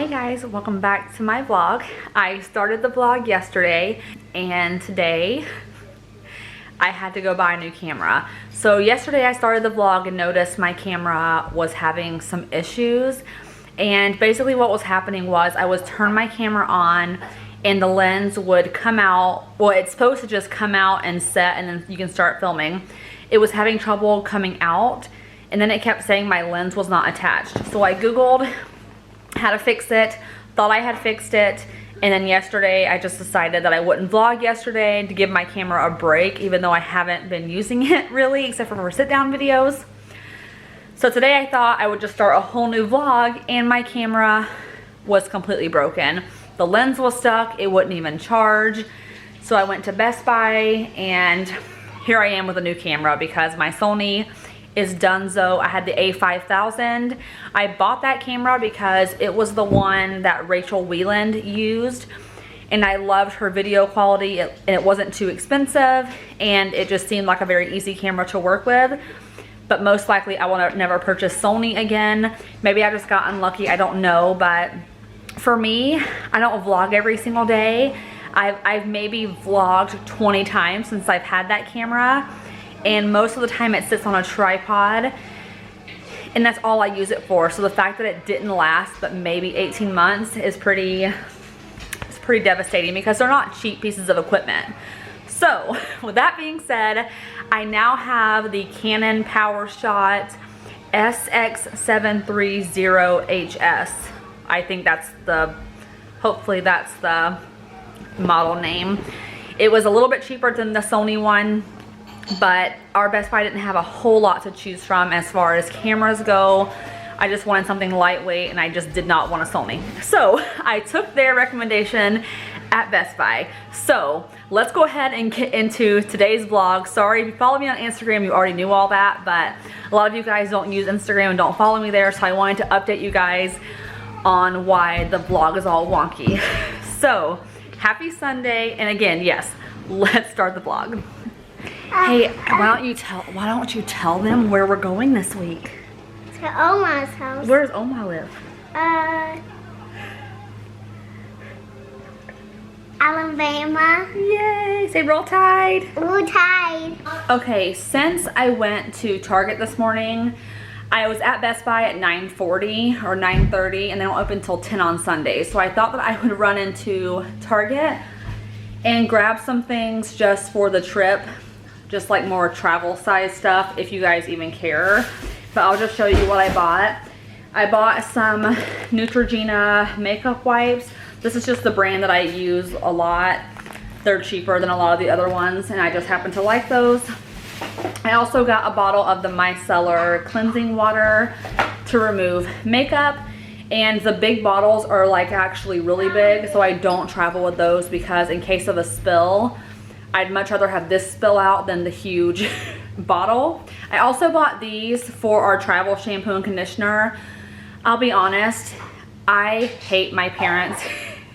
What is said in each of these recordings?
Hey guys, welcome back to my vlog. I started the vlog yesterday and today I had to go buy a new camera. So yesterday I started the vlog and noticed my camera was having some issues, and basically what was happening was I was turning my camera on and the lens would come out. Well, it's supposed to just come out and set and then you can start filming. It was having trouble coming out and then it kept saying my lens was not attached. So I googled how to fix it, thought I had fixed it, and then yesterday I just decided that I wouldn't vlog yesterday to give my camera a break, even though I haven't been using it really except for sit down videos. So today I thought I would just start a whole new vlog, and my camera was completely broken. The lens was stuck, it wouldn't even charge. So I went to Best Buy and here I am with a new camera because my Sony is donezo. I had the A5000. I bought that camera because it was the one that Rachel Wieland used and I loved her video quality, and it wasn't too expensive and it just seemed like a very easy camera to work with. But most likely I will never purchase Sony again. Maybe I just got unlucky, I don't know. But for me, I don't vlog every single day. I've maybe vlogged 20 times since I've had that camera, and most of the time it sits on a tripod and that's all I use it for. So the fact that it didn't last but maybe 18 months is pretty devastating because they're not cheap pieces of equipment. So with that being said, I now have the Canon PowerShot SX730HS. I think hopefully that's the model name. It was a little bit cheaper than the Sony one, but our Best Buy didn't have a whole lot to choose from as far as cameras go. I just wanted something lightweight and I just did not want a Sony. So I took their recommendation at Best Buy. So let's go ahead and get into today's vlog. Sorry, if you follow me on Instagram, you already knew all that, but a lot of you guys don't use Instagram and don't follow me there, so I wanted to update you guys on why the vlog is all wonky. So happy Sunday, and again, yes, let's start the vlog. Hey, why don't you tell them where we're going this week? To Oma's house. Where does Oma live? Alabama. Yay! Say Roll Tide. Roll Tide. Okay, since I went to Target this morning, I was at Best Buy at 9:40 or 9:30, and they don't open until 10 on Sundays. So I thought that I would run into Target and grab some things just for the trip, just like more travel size stuff, if you guys even care. But I'll just show you what I bought. I bought some Neutrogena makeup wipes. This is just the brand that I use a lot. They're cheaper than a lot of the other ones, and I just happen to like those. I also got a bottle of the micellar cleansing water to remove makeup, and the big bottles are like actually really big, so I don't travel with those because in case of a spill, I'd much rather have this spill out than the huge bottle. I also bought these for our travel shampoo and conditioner. I'll be honest, I hate my parents'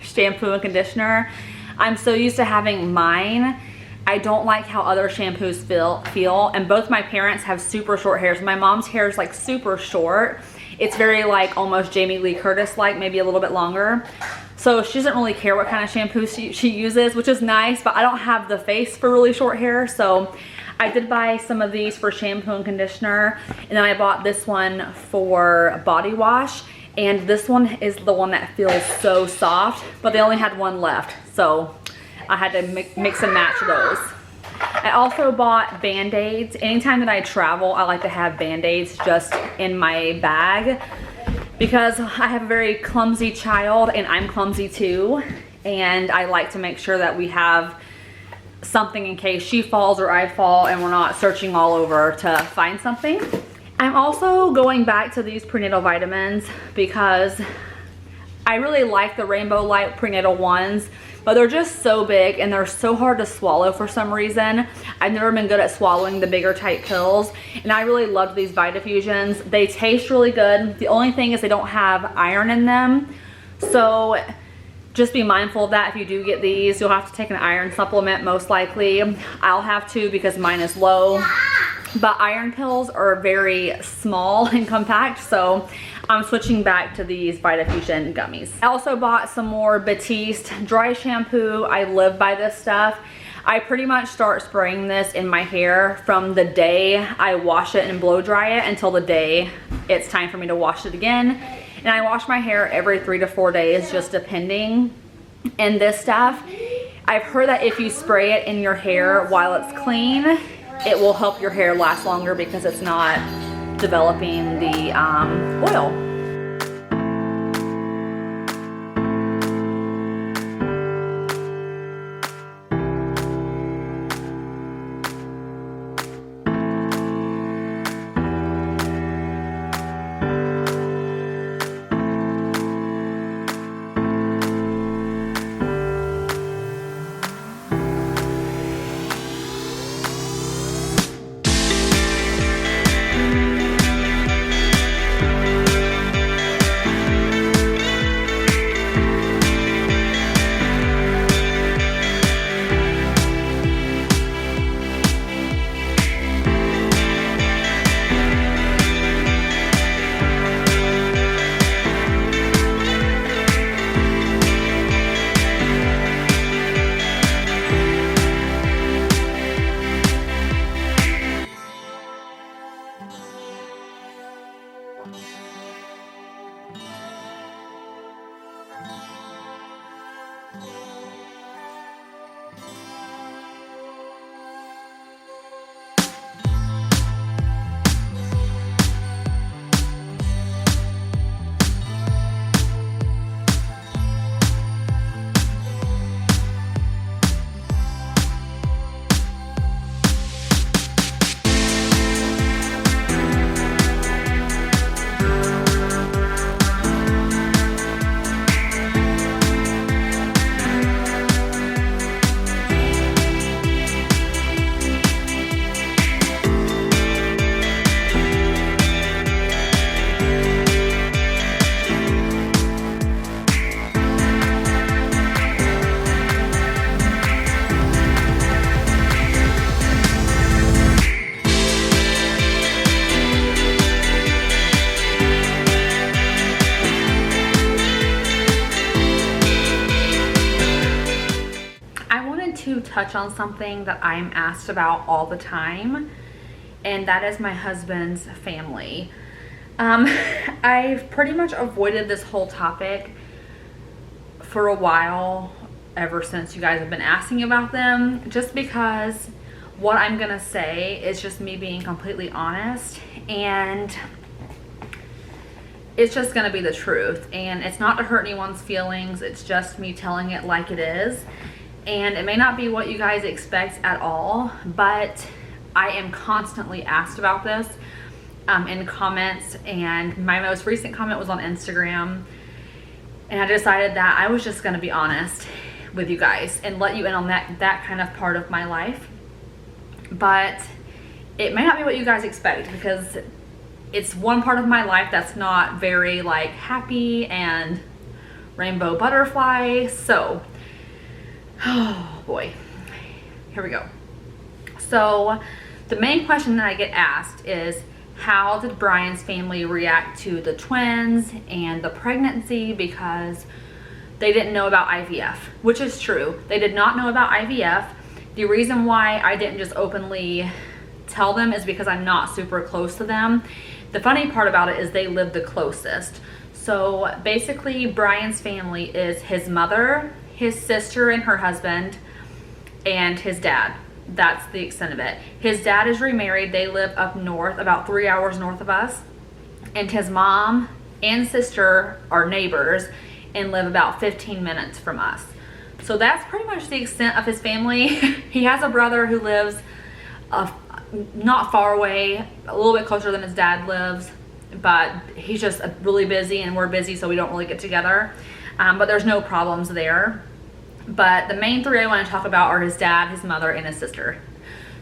shampoo and conditioner. I'm so used to having mine. I don't like how other shampoos feel, and both my parents have super short hair. So my mom's hair is like super short. It's very like almost Jamie Lee Curtis like, maybe a little bit longer. So she doesn't really care what kind of shampoo she uses, which is nice, but I don't have the face for really short hair. So I did buy some of these for shampoo and conditioner, and then I bought this one for body wash, and this one is the one that feels so soft, but they only had one left, so I had to mix and match those. I also bought Band-Aids. Anytime that I travel, I like to have Band-Aids just in my bag because I have a very clumsy child and I'm clumsy too, and I like to make sure that we have something in case she falls or I fall and we're not searching all over to find something. I'm also going back to these prenatal vitamins because I really like the Rainbow Light prenatal ones, but they're just so big and they're so hard to swallow for some reason. I've never been good at swallowing the bigger type pills, and I really loved these Vitafusions. They taste really good. The only thing is they don't have iron in them, so just be mindful of that. If you do get these, you'll have to take an iron supplement most likely. I'll have to because mine is low. but iron pills are very small and compact, so I'm switching back to these Vitafusion gummies. I also bought some more Batiste dry shampoo. I live by this stuff. I pretty much start spraying this in my hair from the day I wash it and blow dry it until the day it's time for me to wash it again. And I wash my hair every 3 to 4 days, just depending. And this stuff, I've heard that if you spray it in your hair while it's clean, it will help your hair last longer because it's not developing the oil. To touch on something that I'm asked about all the time, and that is my husband's family. I've pretty much avoided this whole topic for a while, ever since you guys have been asking about them, just because what I'm gonna say is just me being completely honest, and it's just gonna be the truth, and it's not to hurt anyone's feelings, it's just me telling it like it is. And it may not be what you guys expect at all, but I am constantly asked about this in comments, and my most recent comment was on Instagram, and I decided that I was just gonna be honest with you guys and let you in on that kind of part of my life. But it may not be what you guys expect, because it's one part of my life that's not very like happy and rainbow butterfly. So oh boy, here we go. So the main question that I get asked is, how did Brian's family react to the twins and the pregnancy? Because they didn't know about IVF, which is true. They did not know about IVF. The reason why I didn't just openly tell them is because I'm not super close to them. The funny part about it is they live the closest. So basically Brian's family is his mother, his sister and her husband, and his dad. That's the extent of it. His dad is remarried. They live up north, about 3 hours north of us. And his mom and sister are neighbors and live about 15 minutes from us. So that's pretty much the extent of his family. He has a brother who lives not far away, a little bit closer than his dad lives, but he's just really busy and we're busy, so we don't really get together. But there's no problems there. But the main three I want to talk about are his dad, his mother, and his sister.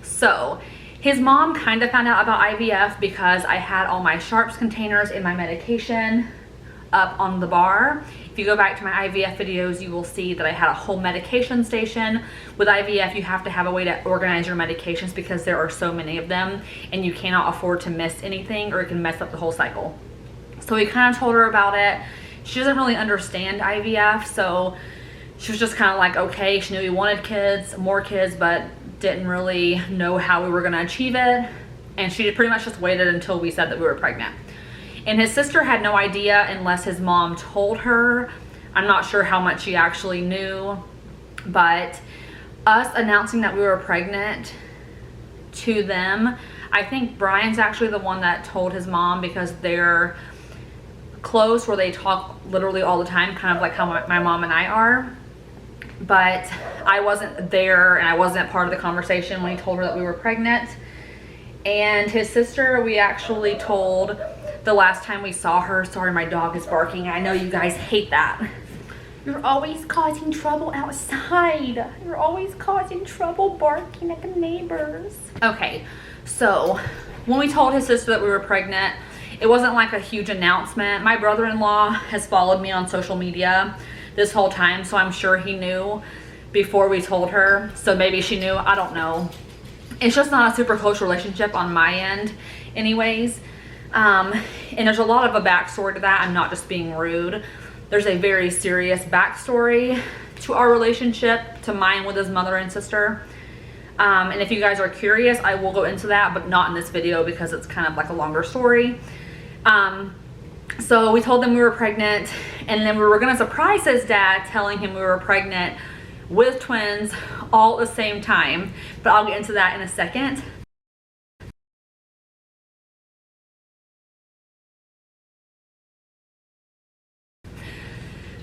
So his mom kind of found out about IVF because I had all my sharps containers and my medication up on the bar, If you go back to my IVF videos, you will see that I had a whole medication station. With IVF, you have to have a way to organize your medications because there are so many of them and you cannot afford to miss anything or it can mess up the whole cycle. So we kind of told her about it. She doesn't really understand IVF, so she was just kind of like, okay, she knew we wanted kids, more kids, but didn't really know how we were gonna achieve it. And she pretty much just waited until we said that we were pregnant. And his sister had no idea unless his mom told her. I'm not sure how much she actually knew, but us announcing that we were pregnant to them, I think Brian's actually the one that told his mom because they're close where they talk literally all the time, kind of like how my mom and I are. But I wasn't there and I wasn't part of the conversation when he told her that we were pregnant. And his sister, we actually told the last time we saw her. Sorry, my dog is barking. I know you guys hate that. You're always causing trouble outside. You're always causing trouble barking at the neighbors. Okay, so when we told his sister that we were pregnant, it wasn't like a huge announcement. My brother-in-law has followed me on social media this whole time, so I'm sure he knew before we told her. So maybe she knew, I don't know. It's just not a super close relationship on my end anyways. And there's a lot of a backstory to that. I'm not just being rude. There's a very serious backstory to our relationship, to mine with his mother and sister. And if you guys are curious, I will go into that, but not in this video because it's kind of like a longer story. So we told them we were pregnant, and then we were gonna surprise his dad telling him we were pregnant with twins all at the same time, but I'll get into that in a second.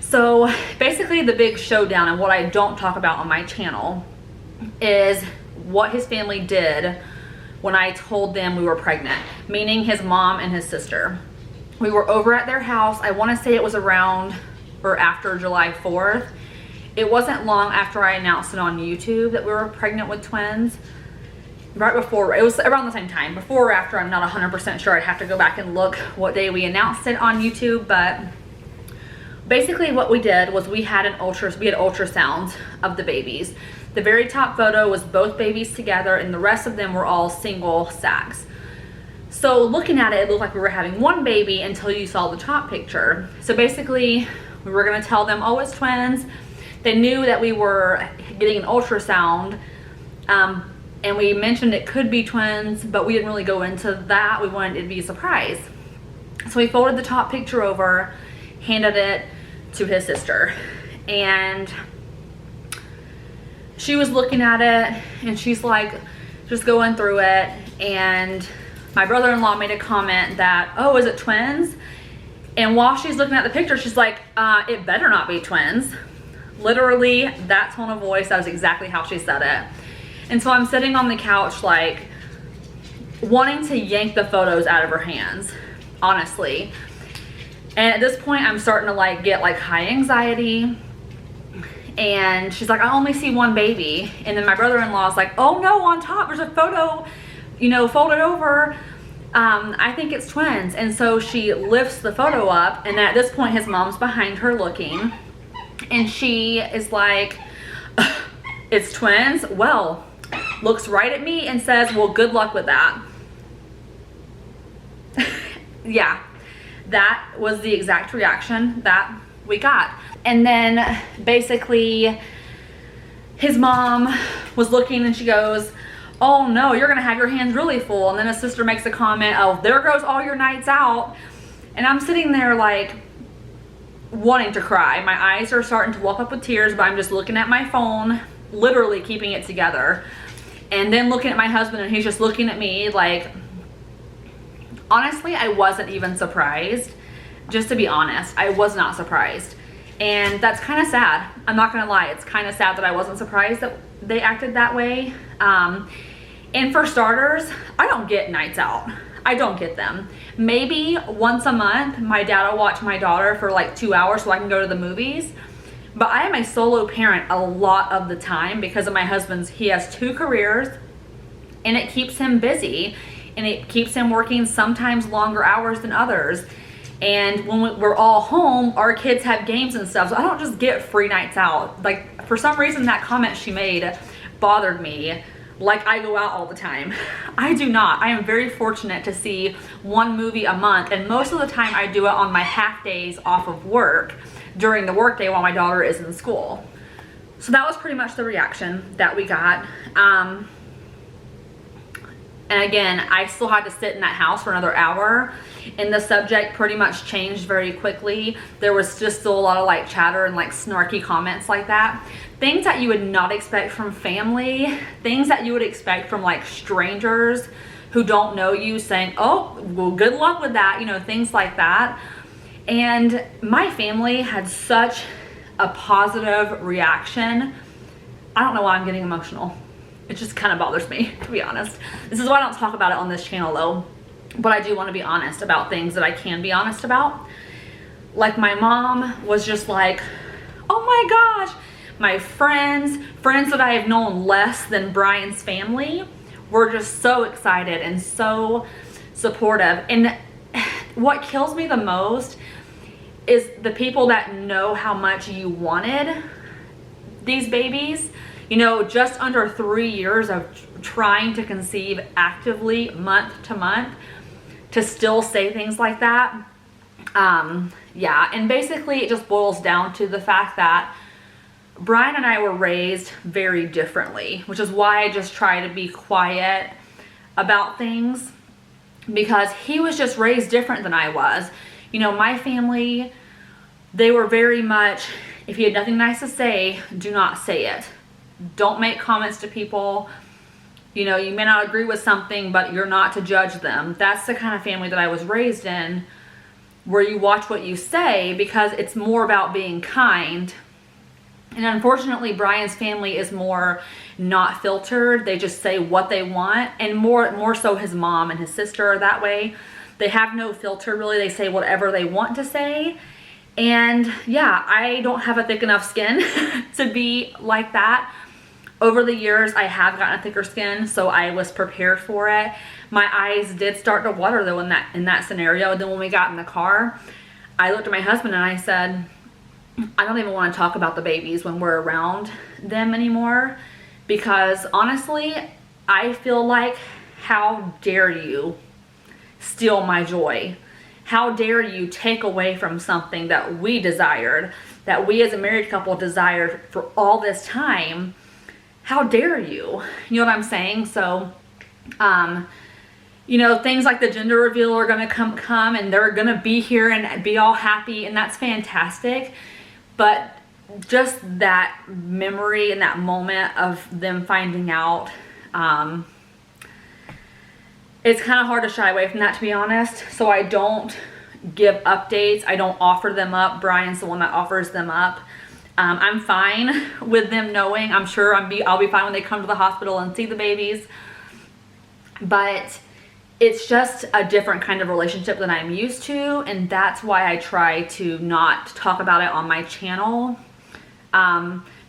So basically the big showdown and what I don't talk about on my channel is what his family did when I told them we were pregnant, meaning his mom and his sister. We were over at their house. I want to say it was around or after July 4th. It wasn't long after I announced it on YouTube that we were pregnant with twins. Right before, it was around the same time. Before or after, I'm not 100% sure. I'd have to go back and look what day we announced it on YouTube, but basically what we did was we had ultrasounds of the babies. The very top photo was both babies together and the rest of them were all single sacs. So looking at it, it looked like we were having one baby until you saw the top picture. So basically we were gonna tell them, oh, it's twins. They knew that we were getting an ultrasound, and we mentioned it could be twins, but we didn't really go into that. We wanted it to be a surprise. So we folded the top picture over, handed it to his sister, and she was looking at it and she's like just going through it, and my brother-in-law made a comment that, oh, is it twins? And while she's looking at the picture, she's like, it better not be twins. Literally that tone of voice, that was exactly how she said it. And so I'm sitting on the couch like wanting to yank the photos out of her hands, honestly. And at this point I'm starting to like get like high anxiety, and she's like, I only see one baby. And then my brother-in-law is like, oh no, on top there's a photo, you know, folded over. I think it's twins. And so she lifts the photo up, and at this point his mom's behind her looking, and she is like, it's twins? Well, looks right at me and says, well, good luck with that. Yeah, that was the exact reaction that we got. And then basically his mom was looking and she goes, oh no, you're gonna have your hands really full. And then his sister makes a comment, oh, there goes all your nights out. And I'm sitting there like wanting to cry. My eyes are starting to welling up with tears, but I'm just looking at my phone, literally keeping it together. And then looking at my husband, and he's just looking at me like, honestly, I wasn't even surprised. Just to be honest, I was not surprised. And that's kind of sad. I'm not gonna lie, it's kind of sad that I wasn't surprised that they acted that way. And for starters, I don't get nights out. I don't get them. Maybe once a month, my dad will watch my daughter for like 2 hours so I can go to the movies. But I am a solo parent a lot of the time because of my husband's, he has 2 careers, and it keeps him busy, and it keeps him working sometimes longer hours than others. And when we're all home, our kids have games and stuff, so I don't just get free nights out. Like, for some reason, that comment she made bothered me. Like I go out all the time. I do not. I am very fortunate to see one movie a month, and most of the time I do it on my half days off of work during the work day while my daughter is in school. So that was pretty much the reaction that we got. And again, I still had to sit in that house for another hour, and the subject pretty much changed very quickly. There was just still a lot of like chatter and like snarky comments like that. Things that you would not expect from family, things that you would expect from like strangers who don't know you, saying, oh, well, good luck with that, you know, things like that. And my family had such a positive reaction. I don't know why I'm getting emotional. It just kind of bothers me, to be honest. This is why I don't talk about it on this channel though, but I do want to be honest about things that I can be honest about. Like my mom was just like, oh my gosh, my friends that I have known less than Brian's family were just so excited and so supportive. And what kills me the most is the people that know how much you wanted these babies. You know, just under 3 years of trying to conceive actively month to month, to still say things like that. Yeah, and basically it just boils down to the fact that Brian and I were raised very differently, which is why I just try to be quiet about things, because he was just raised different than I was. You know, my family, they were very much, if you had nothing nice to say, do not say it. Don't make comments to people. You know, you may not agree with something, but you're not to judge them. That's the kind of family that I was raised in, where you watch what you say, because it's more about being kind. And unfortunately, Brian's family is more not filtered. They just say what they want, and more so his mom and his sister are that way. They have no filter really. They say whatever they want to say. And yeah, I don't have a thick enough skin to be like that. Over the years, I have gotten a thicker skin, so I was prepared for it. My eyes did start to water though in that scenario. And then when we got in the car, I looked at my husband and I said, I don't even want to talk about the babies when we're around them anymore, because honestly, I feel like, how dare you steal my joy? How dare you take away from something that we desired, that we as a married couple desired for all this time? How dare you? You know what I'm saying? So, you know, things like the gender reveal are gonna come and they're gonna be here and be all happy, and that's fantastic. But just that memory and that moment of them finding out, it's kind of hard to shy away from that, to be honest. So I don't give updates. I don't offer them up. Brian's the one that offers them up. I'm fine with them knowing. I'm sure I'll be fine when they come to the hospital and see the babies. But it's just a different kind of relationship than I'm used to, and that's why I try to not talk about it on my channel.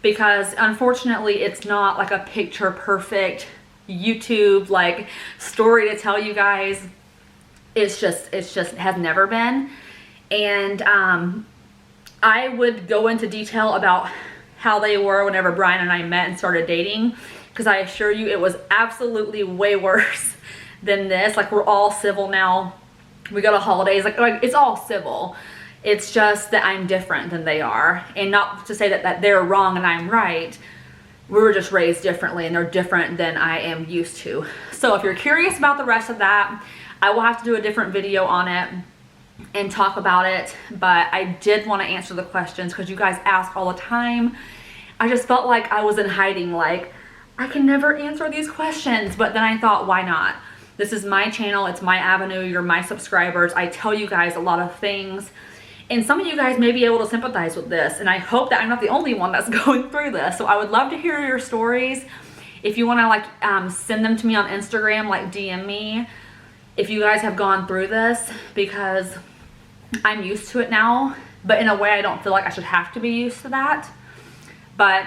Because unfortunately, it's not like a picture perfect YouTube like story to tell you guys. It has never been. And I would go into detail about how they were whenever Brian and I met and started dating, because I assure you it was absolutely way worse than this. Like, we're all civil now. We go to holidays, like it's all civil. It's just that I'm different than they are, and not to say that they're wrong and I'm right. We were just raised differently, and they're different than I am used to. So if you're curious about the rest of that, I will have to do a different video on it and talk about it, but I did want to answer the questions because you guys ask all the time. I just felt like I was in hiding, like I can never answer these questions, but then I thought, why not? This is my channel, it's my avenue, you're my subscribers. I tell you guys a lot of things, and some of you guys may be able to sympathize with this, and I hope that I'm not the only one that's going through this. So I would love to hear your stories. If you want to like send them to me on Instagram, like DM me if you guys have gone through this, because I'm used to it now, but in a way I don't feel like I should have to be used to that. But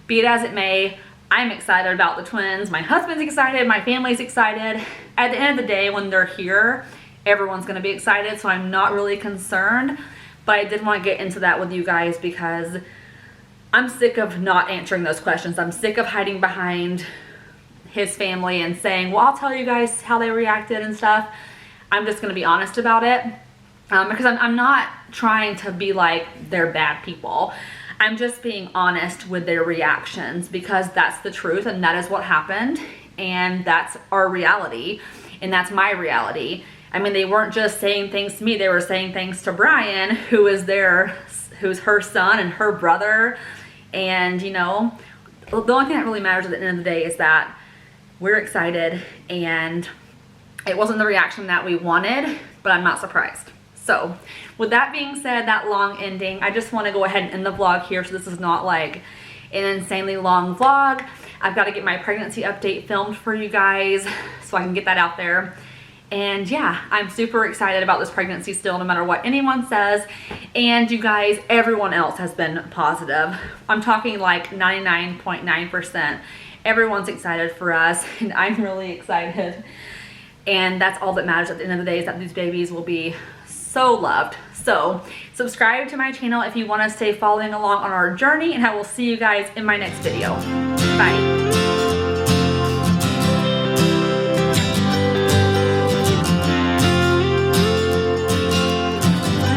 be it as it may, I'm excited about the twins. My husband's excited, my family's excited. At the end of the day, when they're here, everyone's gonna be excited, so I'm not really concerned. But I did want to get into that with you guys because I'm sick of not answering those questions. I'm sick of hiding behind his family and saying, well, I'll tell you guys how they reacted and stuff. I'm just gonna be honest about it because I'm not trying to be like they're bad people. I'm just being honest with their reactions because that's the truth and that is what happened, and that's our reality, and that's my reality. I mean, they weren't just saying things to me, they were saying things to Brian, who's her son and her brother. And you know, the only thing that really matters at the end of the day is that we're excited, and it wasn't the reaction that we wanted, but I'm not surprised. So with that being said, that long ending, I just want to go ahead and end the vlog here, so this is not like an insanely long vlog. I've got to get my pregnancy update filmed for you guys so I can get that out there. And yeah, I'm super excited about this pregnancy still, no matter what anyone says. And you guys, everyone else has been positive. I'm talking like 99.9%. Everyone's excited for us, and I'm really excited. And that's all that matters at the end of the day, is that these babies will be so loved. So subscribe to my channel if you want to stay following along on our journey, and I will see you guys in my next video. Bye.